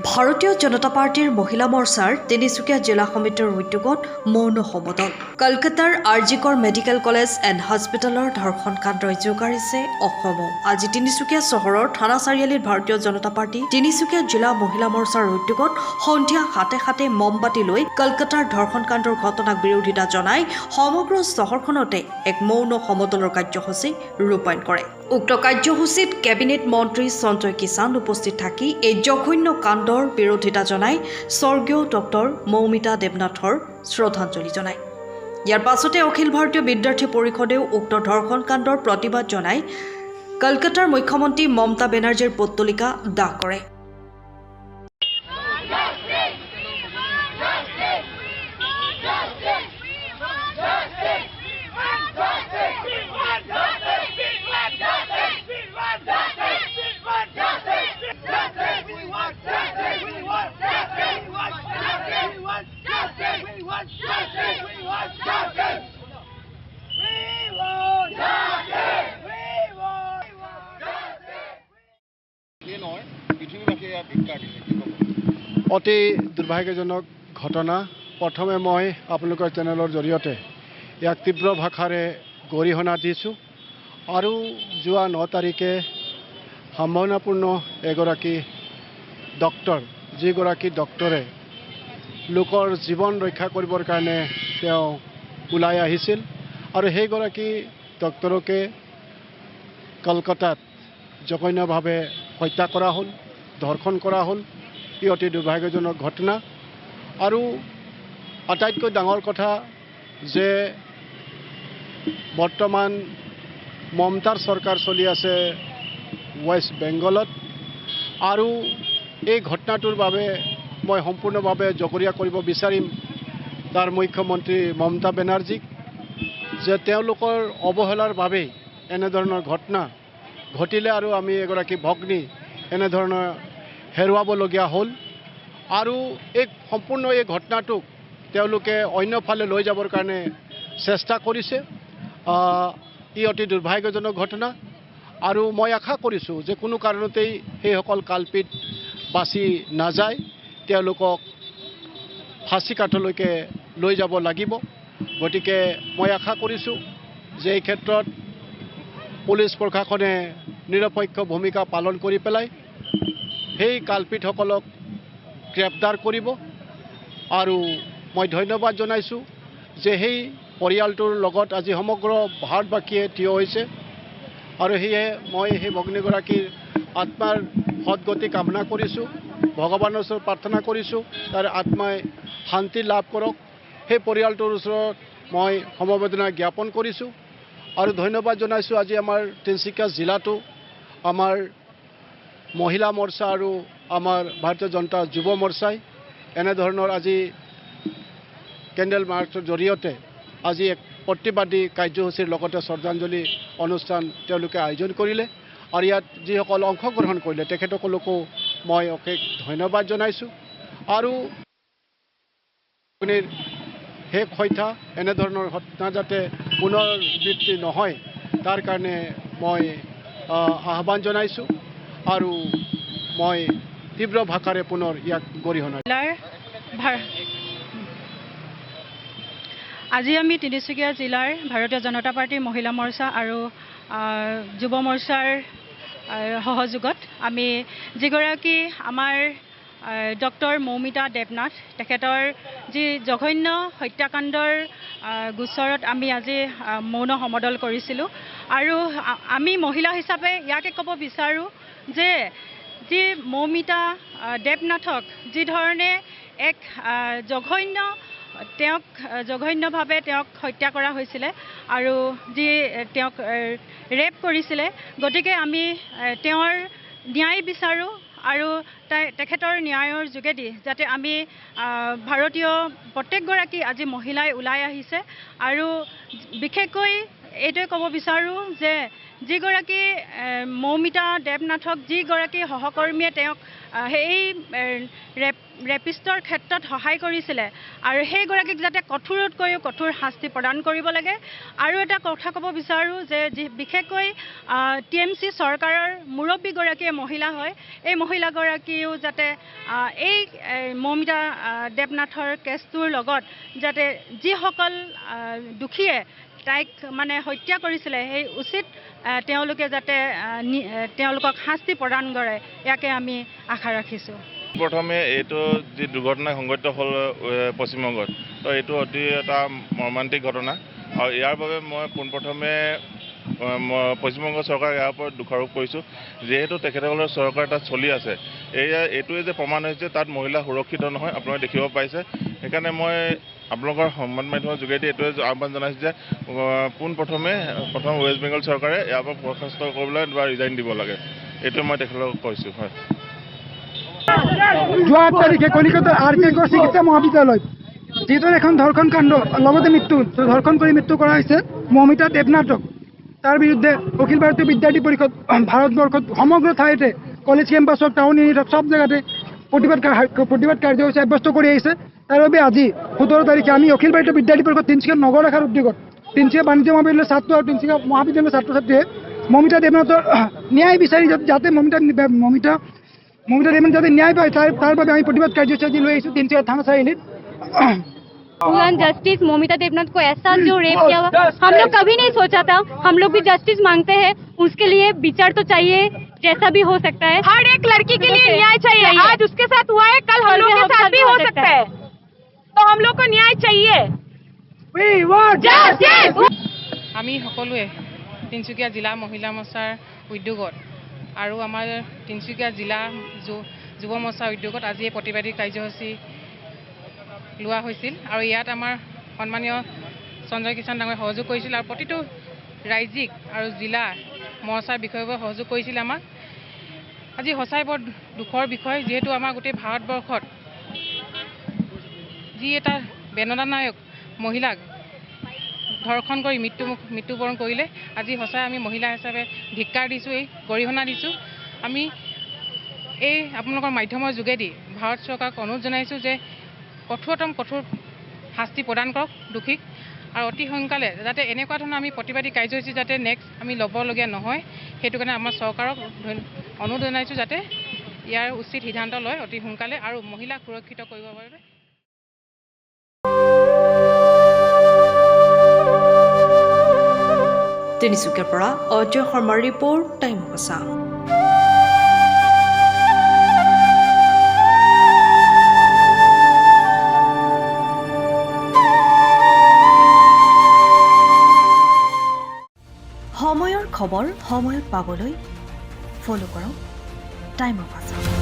ভাৰতীয় জনতা পাৰ্টিৰ মহিলা মৰ্চাৰ তিনিচুকীয়া জিলা সমিতিৰ উদ্যোগত মৌন সমদল। কলকাতাৰ আৰজিকৰ মেডিকেল কলেজ এণ্ড হস্পিটেলৰ ধৰ্ষণ কাণ্ডই জোকাৰিছে অসমো। আজি তিনিচুকীয়া চহৰৰ থানা চাৰিআলিত ভাৰতীয় জনতা পাৰ্টি তিনিচুকীয়া জিলা মহিলা মৰ্চাৰ উদ্যোগত সন্ধিয়া হাতে হাতে মমবাতি লৈ কলকাতাৰ ধৰ্ষণ কাণ্ডৰ ঘটনাক বিৰোধিতা জনাই সমগ্ৰ চহৰখনতে এক মৌন সমদলৰ কাৰ্যসূচী ৰূপায়ণ কৰে। উক্ত কাৰ্যসূচীত কেবিনেট মন্ত্ৰী সঞ্জয় কিষাণ উপস্থিত থাকি এই জঘন্য কাণ্ডৰ বিৰোধিতা জনাই স্বৰ্গীয় ডক্টৰ মৌমিতা দেৱনাথৰ শ্ৰদ্ধাঞ্জলি জনায়। ইয়াৰ পাছতে অখিল ভাৰতীয় বিদ্যাৰ্থী পৰিষদেও উক্ত ধৰ্ষণ কাণ্ডৰ প্ৰতিবাদ জনাই কলকাতাৰ মুখ্যমন্ত্ৰী মমতা বেনাৰ্জীৰ পুতলিকা দাহ কৰে। অতি দুৰ্ভাগ্যজনক ঘটনা। প্ৰথমে মই আপোনালোকৰ চেনেলৰ জৰিয়তে ইয়াক তীব্ৰ ভাষাৰে গৰিহণা দিছোঁ আৰু যোৱা 9 তাৰিখে সম্ভাৱনাপূৰ্ণ এগৰাকী ডক্টৰ, যিগৰাকী ডক্টৰে লোকৰ জীৱন ৰক্ষা কৰিবৰ কাৰণে তেওঁ ওলাই আহিছিল আৰু সেইগৰাকী ডক্টৰকে কলকাতাত জঘন্যভাৱে হত্যা কৰা হ'ল, ধৰ্ষণ কৰা হ'ল। ই অতি দুৰ্ভাগ্যজনক ঘটনা আৰু আটাইতকৈ ডাঙৰ কথা যে বৰ্তমান মমতাৰ চৰকাৰ চলি আছে ৱেষ্ট বেংগলত আৰু এই ঘটনাটোৰ বাবে মই সম্পূৰ্ণভাৱে জগৰীয়া কৰিব বিচাৰিম তাৰ মুখ্যমন্ত্ৰী মমতা বেনাৰ্জীক, যে তেওঁলোকৰ অৱহেলাৰ বাবেই এনেধৰণৰ ঘটনা ঘটিলে আৰু আমি এগৰাকী ভগ্নী এনেধৰণৰ হেৰুৱাবলগীয়া হ'ল আৰু সম্পূৰ্ণ এই ঘটনাটোক তেওঁলোকে অন্যফালে লৈ যাবৰ কাৰণে চেষ্টা কৰিছে। ই অতি দুৰ্ভাগ্যজনক ঘটনা আৰু মই আশা কৰিছোঁ যে কোনো কাৰণতেই সেইসকল কালপিত বাচি নাযায়, তেওঁলোকক ফাঁচী কাঠলৈকে লৈ যাব লাগিব। গতিকে মই আশা কৰিছোঁ যে এই ক্ষেত্ৰত পুলিচ প্ৰশাসনে নিৰপেক্ষ ভূমিকা পালন কৰি পেলাই সেই কালপিতসকলক গ্ৰেপ্তাৰ কৰিব আৰু মই ধন্যবাদ জনাইছোঁ যে সেই পৰিয়ালটোৰ লগত আজি সমগ্ৰ ভাৰতবাসীয়ে থিয় হৈছে আৰু সেয়ে মই সেই ভগ্নীগৰাকীৰ আত্মাৰ সদগতি কামনা কৰিছোঁ, ভগৱানৰ ওচৰত প্ৰাৰ্থনা কৰিছোঁ তাৰ আত্মাই শান্তি লাভ কৰক। সেই পৰিয়ালটোৰ ওচৰত মই সমবেদনা জ্ঞাপন কৰিছোঁ আৰু ধন্যবাদ জনাইছোঁ আজি আমাৰ তিনিচুকীয়া জিলাটো আমাৰ মহিলা মৰ্চা আৰু আমাৰ ভাৰতীয় জনতা যুৱ মৰ্চাই এনেধৰণৰ আজি কেণ্ডেল মাৰ্চৰ জৰিয়তে আজি এক প্ৰতিবাদী কাৰ্যসূচীৰ লগতে শ্ৰদ্ধাঞ্জলি অনুষ্ঠান তেওঁলোকে আয়োজন কৰিলে আৰু ইয়াত যিসকল অংশগ্ৰহণ কৰিলে তেখেতসকলকো মই অশেষ ধন্যবাদ জনাইছোঁ আৰু শেষ হত্যা এনেধৰণৰ ঘটনা যাতে পুনৰাবৃত্তি নহয় তাৰ কাৰণে মই আহ্বান জনাইছোঁ আৰু মই তীব্ৰ ভাষাৰে পুনৰ ইয়াক গৰিহণা আজি আমি তিনিচুকীয়া জিলাৰ ভাৰতীয় জনতা পাৰ্টিৰ মহিলা মৰ্চা আৰু যুৱ মৰ্চাৰ সহযোগত আমি যিগৰাকী আমাৰ ডক্টৰ মৌমিতা দেৱনাথ তেখেতৰ যি জঘন্য হত্যাকাণ্ডৰ গোচৰত আমি আজি মৌন সমদল কৰিছিলোঁ আৰু আমি মহিলা হিচাপে ইয়াকে ক'ব বিচাৰোঁ যে যি মৌমিতা দেৱনাথক যি ধৰণে এক জঘন্যভাৱে তেওঁক হত্যা কৰা হৈছিলে আৰু যি তেওঁক ৰেপ কৰিছিলে, গতিকে আমি তেওঁৰ ন্যায় বিচাৰোঁ আৰু তেখেতৰ ন্যায়ৰ যোগেদি যাতে আমি ভাৰতীয় প্ৰত্যেকগৰাকী আজি মহিলাই ওলাই আহিছে আৰু বিশেষকৈ এইটোৱে ক'ব বিচাৰোঁ যে যিগৰাকী মৌমিতা দেৱনাথক যিগৰাকী সহকৰ্মীয়ে তেওঁক সেই ৰেপিষ্টৰ ক্ষেত্ৰত সহায় কৰিছিলে আৰু সেইগৰাকীক যাতে কঠোৰতকৈও কঠোৰ শাস্তি প্ৰদান কৰিব লাগে। আৰু এটা কথা ক'ব বিচাৰোঁ যে বিশেষকৈ TMC চৰকাৰৰ মুৰব্বীগৰাকীয়ে মহিলা হয়, এই মহিলাগৰাকীয়েও যাতে এই মৌমিতা দেৱনাথৰ কেছটোৰ লগত যাতে যিসকল দোষীয়ে তাইক মানে হত্যা কৰিছিলে সেই উচিত তেওঁলোকে যাতে তেওঁলোকক শাস্তি প্ৰদান কৰে, ইয়াকে আমি আশা ৰাখিছোঁ। প্ৰথমে এইটো যি দুৰ্ঘটনা সংঘটিত হ'ল পশ্চিমবংগত, তো এইটো অতি এটা মৰ্মান্তিক ঘটনা আৰু ইয়াৰ বাবে মই পোনপ্ৰথমে পশ্চিমবংগ চৰকাৰক ইয়াৰ ওপৰত দোষাৰোপ কৰিছোঁ। যিহেতু তেখেতসকলৰ চৰকাৰ তাত চলি আছে, এইটোৱে যে প্ৰমাণ হৈছে তাত মহিলা সুৰক্ষিত নহয়, আপোনালোকে দেখিব পাইছে। সেইকাৰণে মই আপোনালোকৰ সংবাদ মাধ্যমৰ যোগেদি এইটোৱে আহ্বান জনাইছোঁ যে প্ৰথম ৱেষ্ট বেংগল চৰকাৰে ইয়াৰ পৰা বৰ্খাস্ত কৰিবলৈ বা ৰিজাইন দিব লাগে, এইটোৱে মই তেখেতলোকক কৈছোঁ। হয়, যোৱা 8 তাৰিখে কলিকতাৰ RK গড় চিকিৎসা মহাবিদ্যালয়ত যিহেতু এখন ধৰ্ষণ কাণ্ড লগতে ধৰ্ষণ কৰি মৃত্যু কৰা হৈছে মৌমিতা দেৱনাথক, তাৰ বিৰুদ্ধে অখিল ভাৰতীয় বিদ্যাৰ্থী পৰিষদ ভাৰতবৰ্ষত সমগ্ৰ ঠাইতে কলেজ কেম্পাছক টাউন ইউনিটক সব জেগাতে প্ৰতিবাদ কাৰ্যসূচী সাব্যস্ত কৰি আহিছে। তাৰ বাবে আজি 17 তাৰিখে আমি অখিল ভাৰতীয় বিদ্যাৰ্থী পৰিষদ তিনিচুকীয়া নগৰ শাখাৰ উদ্যোগত তিনিচুকীয়া বাণিজ্য মহাবিদ্যালয়ৰ ছাত্ৰ আৰু তিনিচুকীয়া মহাবিদ্যালয়ৰ ছাত্ৰ ছাত্ৰীয়ে মৌমিতা দেৱনাথৰ ন্যায় বিচাৰি যাতে মৌমিতা দেৱনাথ যাতে ন্যায় পায় তাৰ বাবে আমি প্ৰতিবাদ কাৰ্যসূচী আজি লৈ আহিছোঁ তিনিচুকীয়া থানা চাৰিআলিত। जस्टिस मौमिता देवनाथ को ऐसा जो रेप किया हुआ हम लोग कभी नहीं सोचा था। हम लोग भी जस्टिस मांगते हैं, उसके लिए विचार तो चाहिए, जैसा भी हो सकता है। हर एक लड़की के लिए न्याय चाहिए। आज उसके साथ हुआ है, कल हम लोग के साथ भी हो सकता है, तो हम लोग को न्याय चाहिए। আমি সকলোৱে তিনিচুকীয়া জিলা মহিলা মৰ্চাৰ উদ্যোগত আৰু আমাৰ তিনিচুকীয়া জিলা যুৱ মৰ্চাৰ উদ্যোগত আজি এই প্ৰতিবাদী কাৰ্যসূচী লোৱা হৈছিল আৰু ইয়াত আমাৰ সন্মানীয় সঞ্জয় কিষাণ ডাঙৰীয়াই সহযোগ কৰিছিল আৰু প্ৰতিটো ৰাজ্যিক আৰু জিলা মৰ্চাৰ বিষয়বোৰ সহযোগ কৰিছিল আমাক। আজি সঁচাই বৰ দুখৰ বিষয়, যিহেতু আমাৰ গোটেই ভাৰতবৰ্ষত যি এটা বেদনাদায়ক মহিলাক ধৰ্ষণ কৰি মৃত্যুবৰণ কৰিলে, আজি সঁচাই আমি মহিলা হিচাপে ধিক্কাৰ দিছোঁ, এই গৰিহণা দিছোঁ। আমি এই আপোনালোকৰ মাধ্যমৰ যোগেদি ভাৰত চৰকাৰক অনুৰোধ জনাইছোঁ যে কঠোৰ শাস্তি প্ৰদান কৰক দোষীক, আৰু অতি সোনকালে যাতে এনেকুৱা ধৰণৰ আমি প্ৰতিবাদী কাৰ্যসূচী যাতে নেক্সট আমি ল'বলগীয়া নহয়, সেইটো কাৰণে আমাৰ চৰকাৰক অনুৰোধ জনাইছোঁ যাতে ইয়াৰ উচিত সিদ্ধান্ত লয় অতি সোনকালে আৰু মহিলাক সুৰক্ষিত কৰিব বাবে। তিনিচুকীয়াৰ পৰা অজয় শৰ্মাৰ ৰিপৰ্ট, টাইম সঁচা। সময়ৰ খবৰ সময়ত পাবলৈ ফ'ল' কৰক টাইম অফ আছা।